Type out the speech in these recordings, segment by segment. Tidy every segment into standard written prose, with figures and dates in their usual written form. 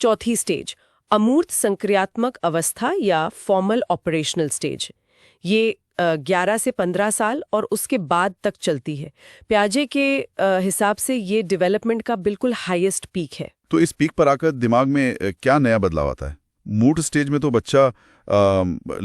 चौथी स्टेज, अमूर्त संक्रियात्मक अवस्था या फॉर्मल ऑपरेशनल स्टेज। ये 11 से 15 साल और उसके बाद तक चलती है। पियाजे के हिसाब से ये डेवलपमेंट का बिल्कुल हाईएस्ट पीक है। तो इस पीक पर आकर दिमाग में क्या नया बदलाव आता है? मूड स्टेज में तो बच्चा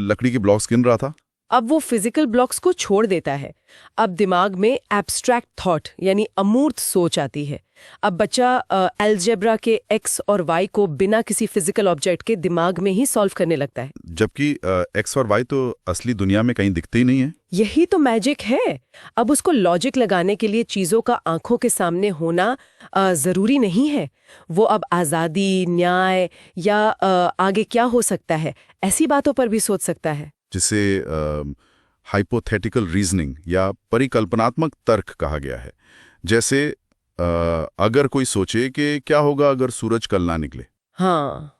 लकड़ी के ब्लॉक्स गिन रहा था। अब वो फिजिकल ब्लॉक्स को छोड़ देता है। अब दिमाग में एब्स्ट्रैक्ट थॉट यानी अमूर्त सोच आती है। अब बच्चा अलजेब्रा के एक्स और वाई को बिना किसी फिजिकल ऑब्जेक्ट के दिमाग में ही सॉल्व करने लगता है। जबकि एक्स और वाई तो असली दुनिया में कहीं दिखते ही नहीं है। यही तो मैजिक है। अब उसको लॉजिक लगाने के लिए चीजों का आंखों के सामने होना जरूरी नहीं है। वो अब आजादी, न्याय या आगे क्या हो सकता है, ऐसी बातों पर भी सोच सकता है, जिसे हाइपोथेटिकल रीजनिंग या परिकल्पनात्मक तर्क कहा गया है। जैसे अगर कोई सोचे कि क्या होगा अगर सूरज कल ना निकले। हाँ,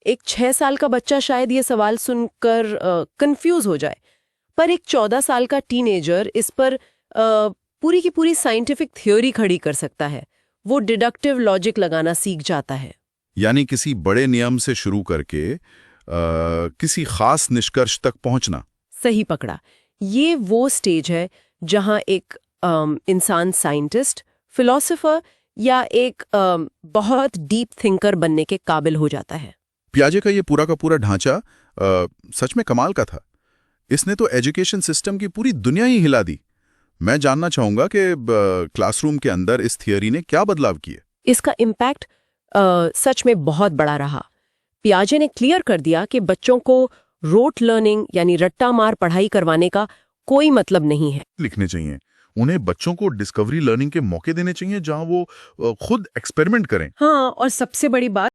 एक 6 साल का बच्चा शायद ये सवाल सुनकर कंफ्यूज हो जाए, पर एक 14 साल का टीनेजर इस पर पूरी की पूरी साइंटिफिक थ्योरी खड़ी कर सकता है। वो डिडक्टिव लॉजिक लगाना सीख जाता है। यानी किसी बड़े नियम से शुरू करके किसी खास निष्कर्ष तक पहुंचना। सही पकड़ा। ये वो स्टेज है जहां एक इंसान साइंटिस्ट, फिलोसोफर या एक बहुत डीप थिंकर बनने के काबिल हो जाता है। पियाजे का ये पूरा का पूरा ढांचा सच में कमाल का था। इसने तो एजुकेशन सिस्टम की पूरी दुनिया ही हिला दी। मैं जानना चाहूंगा कि क्लासरूम के अंदर इस थियरी ने क्या बदलाव किए। इसका इम्पैक्ट सच में बहुत बड़ा रहा। पियाजे ने क्लियर कर दिया कि बच्चों को रोट लर्निंग यानी रट्टा मार पढ़ाई करवाने का कोई मतलब नहीं है। लिखने चाहिए उन्हें, बच्चों को डिस्कवरी लर्निंग के मौके देने चाहिए जहां वो खुद एक्सपेरिमेंट करें। हाँ, और सबसे बड़ी बात